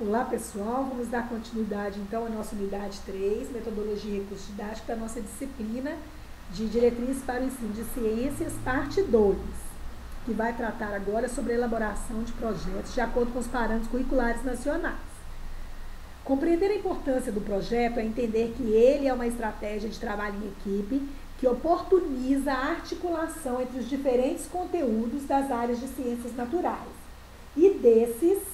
Olá pessoal, vamos dar continuidade então à nossa unidade 3, Metodologia e Recursos Didáticos, da nossa disciplina de Diretrizes para o Ensino de Ciências, parte 2, que vai tratar agora sobre a elaboração de projetos de acordo com os parâmetros curriculares nacionais. Compreender a importância do projeto é entender que ele é uma estratégia de trabalho em equipe que oportuniza a articulação entre os diferentes conteúdos das áreas de ciências naturais e desses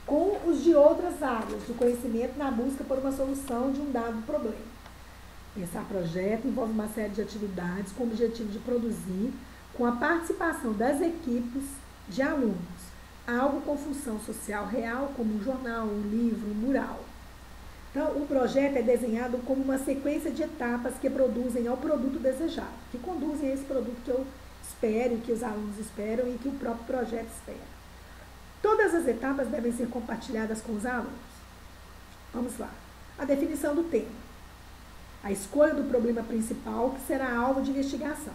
com os de outras áreas do conhecimento na busca por uma solução de um dado problema. Pensar projeto envolve uma série de atividades com o objetivo de produzir, com a participação das equipes de alunos, algo com função social real, como um jornal, um livro, um mural. Então, o projeto é desenhado como uma sequência de etapas que produzem ao produto desejado, que conduzem a esse produto que eu espero, que os alunos esperam e que o próprio projeto espera. Todas as etapas devem ser compartilhadas com os alunos. Vamos lá. A definição do tema. A escolha do problema principal que será alvo de investigação.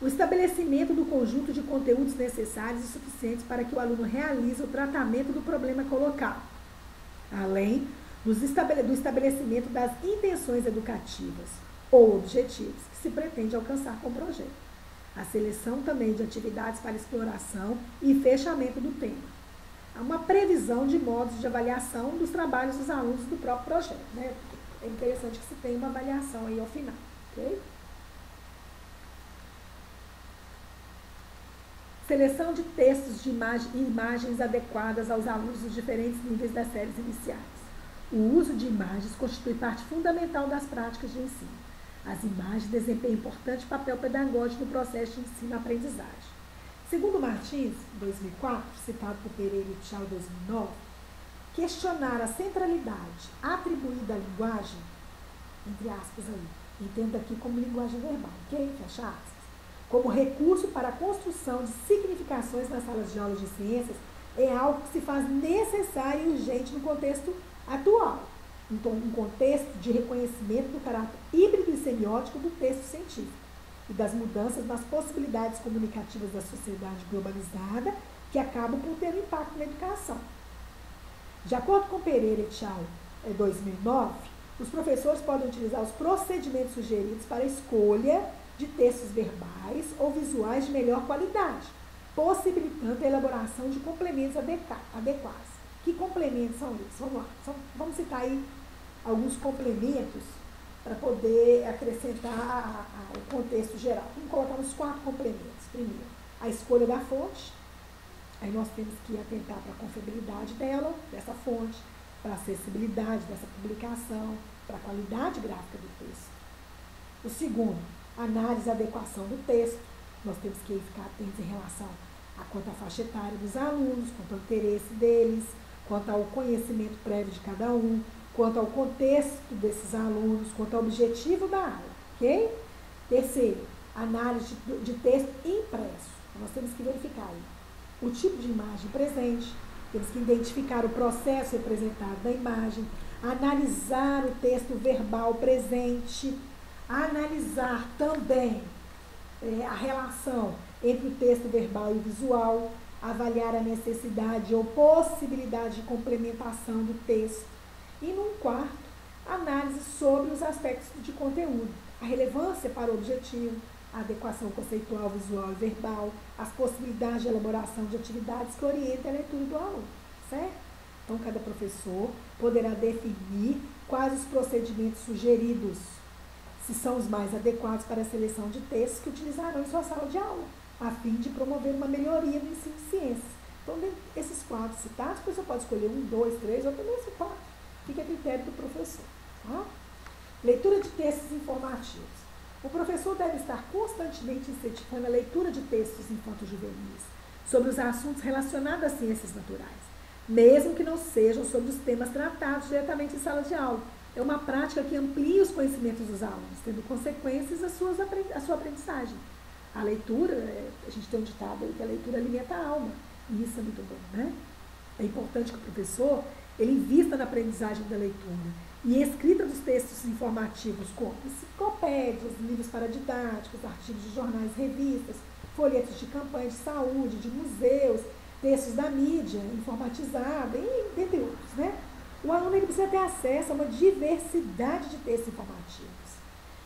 O estabelecimento do conjunto de conteúdos necessários e suficientes para que o aluno realize o tratamento do problema colocado. Além do estabelecimento das intenções educativas ou objetivos que se pretende alcançar com o projeto. A seleção também de atividades para exploração e fechamento do tema. Há uma previsão de modos de avaliação dos trabalhos dos alunos do próprio projeto, né? É interessante que se tenha uma avaliação aí ao final, ok? Seleção de textos de imagens adequadas aos alunos dos diferentes níveis das séries iniciais. O uso de imagens constitui parte fundamental das práticas de ensino. As imagens desempenham importante papel pedagógico no processo de ensino-aprendizagem. Segundo Martins, 2004, citado por Pereira e Tchau, 2009, questionar a centralidade atribuída à linguagem, entre aspas aí, entenda aqui como linguagem verbal, ok? Fecha aspas. Como recurso para a construção de significações nas salas de aula de ciências, é algo que se faz necessário e urgente no contexto atual. Então, um contexto de reconhecimento do caráter híbrido e semiótico do texto científico e das mudanças nas possibilidades comunicativas da sociedade globalizada que acabam por ter um impacto na educação. De acordo com Pereira et al., 2009, os professores podem utilizar os procedimentos sugeridos para a escolha de textos verbais ou visuais de melhor qualidade, possibilitando a elaboração de complementos adequados. Que complementos são esses? Vamos lá. Vamos citar aí alguns complementos para poder acrescentar o contexto geral. Vamos colocar uns 4 complementos. Primeiro, a escolha da fonte. Aí nós temos que atentar para a confiabilidade dessa fonte, para a acessibilidade dessa publicação, para a qualidade gráfica do texto. O segundo, análise e adequação do texto. Nós temos que ficar atentos em relação a quanto à faixa etária dos alunos, quanto ao interesse deles, quanto ao conhecimento prévio de cada um, quanto ao contexto desses alunos, quanto ao objetivo da aula, ok? Terceiro, análise de texto impresso. Nós temos que verificar aí o tipo de imagem presente, temos que identificar o processo representado da imagem, analisar o texto verbal presente, analisar também a relação entre o texto verbal e o visual, avaliar a necessidade ou possibilidade de complementação do texto. E num quarto, análise sobre os aspectos de conteúdo, a relevância para o objetivo, a adequação conceitual, visual e verbal, as possibilidades de elaboração de atividades que orientem a leitura do aluno, certo? Então, cada professor poderá definir quais os procedimentos sugeridos, se são os mais adequados para a seleção de textos que utilizarão em sua sala de aula, a fim de promover uma melhoria no ensino de ciências. Então, esses 4 citados, o professor pode escolher 1, 2, 3, ou também esses 4. Fica a critério do professor. Tá? Leitura de textos informativos. O professor deve estar constantemente incentivando a leitura de textos infanto-juvenis sobre os assuntos relacionados às ciências naturais, mesmo que não sejam sobre os temas tratados diretamente em sala de aula. É uma prática que amplia os conhecimentos dos alunos, tendo consequências a sua aprendizagem. A leitura, a gente tem um ditado aí que a leitura alimenta a alma, e isso é muito bom, né? É importante que o professor ele invista na aprendizagem da leitura e escrita dos textos informativos, como enciclopédias, livros paradidáticos, artigos de jornais e revistas, folhetos de campanha de saúde, de museus, textos da mídia, informatizada, e dentre outros, né? O aluno ele precisa ter acesso a uma diversidade de textos informativos,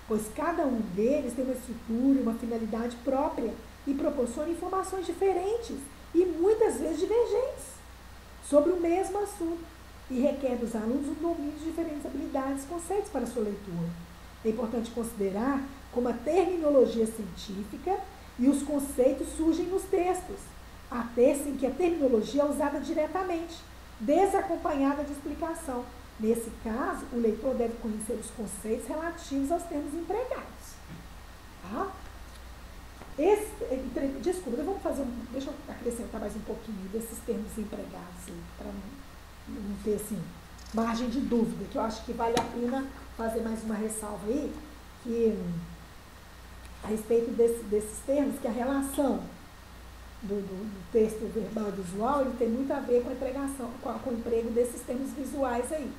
pois cada um deles tem uma estrutura, uma finalidade própria e proporciona informações diferentes e muitas vezes divergentes sobre o mesmo assunto e requer dos alunos um domínio de diferentes habilidades e conceitos para sua leitura. É importante considerar como a terminologia científica e os conceitos surgem nos textos, há textos em que a terminologia é usada diretamente, desacompanhada de explicação. Nesse caso, o leitor deve conhecer os conceitos relativos aos termos empregados. Tá? Desculpa, deixa eu acrescentar mais um pouquinho desses termos empregados, para não ter assim, margem de dúvida, que eu acho que vale a pena fazer mais uma ressalva aí, que a respeito desses termos, que a relação do texto verbal e visual, ele tem muito a ver com a empregação, com o emprego desses termos visuais aí.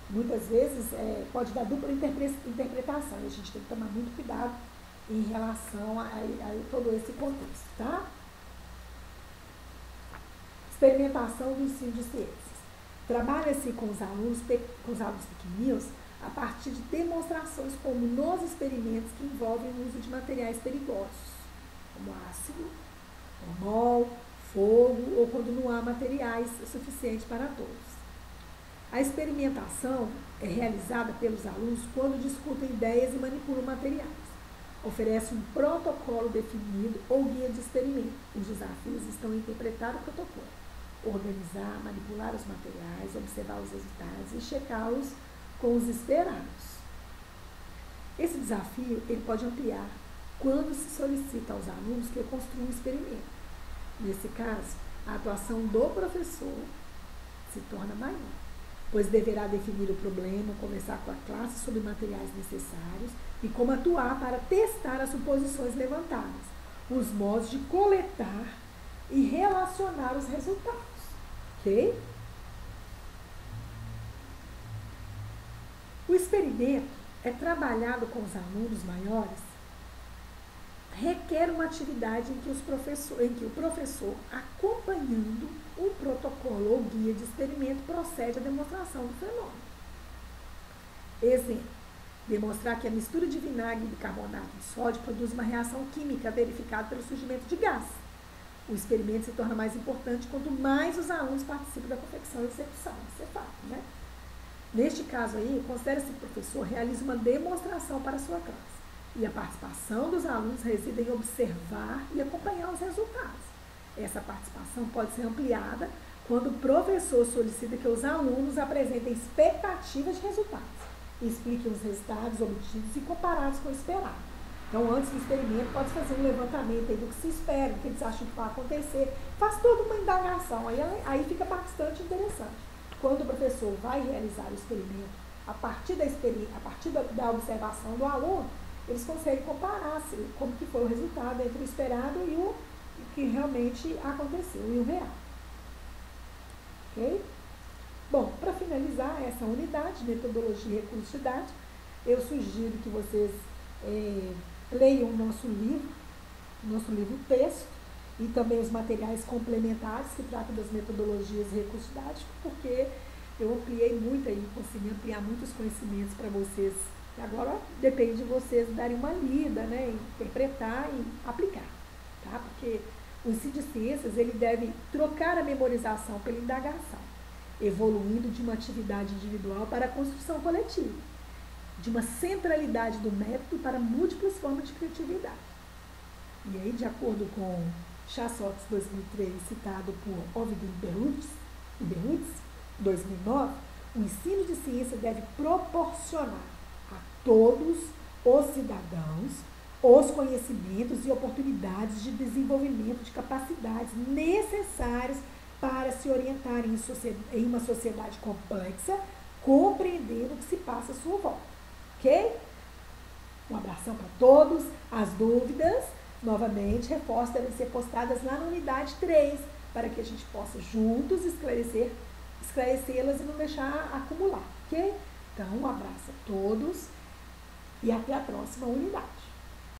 Muitas vezes pode dar dupla interpretação, e a gente tem que tomar muito cuidado em relação a todo esse contexto, tá? Experimentação do ensino de ciências. Trabalha-se com os alunos pequeninos a partir de demonstrações como nos experimentos que envolvem o uso de materiais perigosos, como ácido, formol, fogo, ou quando não há materiais suficientes para todos. A experimentação é realizada pelos alunos quando discutem ideias e manipulam materiais. Oferece um protocolo definido ou guia de experimento. Os desafios estão em interpretar o protocolo, organizar, manipular os materiais, observar os resultados e checá-los com os esperados. Esse desafio ele pode ampliar quando se solicita aos alunos que construam um experimento. Nesse caso, a atuação do professor se torna maior, pois deverá definir o problema, conversar com a classe sobre materiais necessários e como atuar para testar as suposições levantadas, os modos de coletar e relacionar os resultados. Ok? O experimento é trabalhado com os alunos maiores, requer uma atividade em que o professor, acompanhando um protocolo ou guia de experimento, procede à demonstração do fenômeno. Exemplo: demonstrar que a mistura de vinagre e bicarbonato de sódio produz uma reação química verificada pelo surgimento de gás. O experimento se torna mais importante quanto mais os alunos participam da confecção e execução. Isso é fato, né? Neste caso aí, considera-se que o professor realiza uma demonstração para a sua classe. E a participação dos alunos reside em observar e acompanhar os resultados. Essa participação pode ser ampliada quando o professor solicita que os alunos apresentem expectativas de resultados e expliquem os resultados obtidos e comparados com o esperado. Então, antes do experimento, pode fazer um levantamento aí do que se espera, do que eles acham que vai acontecer. Faz toda uma indagação, aí fica bastante interessante. Quando o professor vai realizar o experimento, a partir da observação do aluno, eles conseguem comparar como que foi o resultado entre o esperado e o que realmente aconteceu, e o real. Ok? Bom, para finalizar essa unidade, metodologia e recursos didáticos, eu sugiro que vocês leiam o nosso livro texto, e também os materiais complementares que tratam das metodologias e recursos didáticos, porque eu ampliei muito aí, consegui ampliar muitos conhecimentos para vocês. Agora depende de vocês darem uma lida, né, interpretar e aplicar, tá? Porque o ensino de ciências, ele deve trocar a memorização pela indagação, evoluindo de uma atividade individual para a construção coletiva, de uma centralidade do método para múltiplas formas de criatividade. E aí, de acordo com Chassotes 2003, citado por Ovid e Berlitz, 2009, o ensino de ciência deve proporcionar a todos os cidadãos os conhecimentos e oportunidades de desenvolvimento de capacidades necessárias para se orientarem em uma sociedade complexa, compreendendo o que se passa à sua volta. Ok? Um abração para todos. As dúvidas, novamente, reforço, devem ser postadas lá na unidade 3, para que a gente possa juntos esclarecê-las e não deixar acumular, ok? Então, um abraço a todos e até a próxima unidade.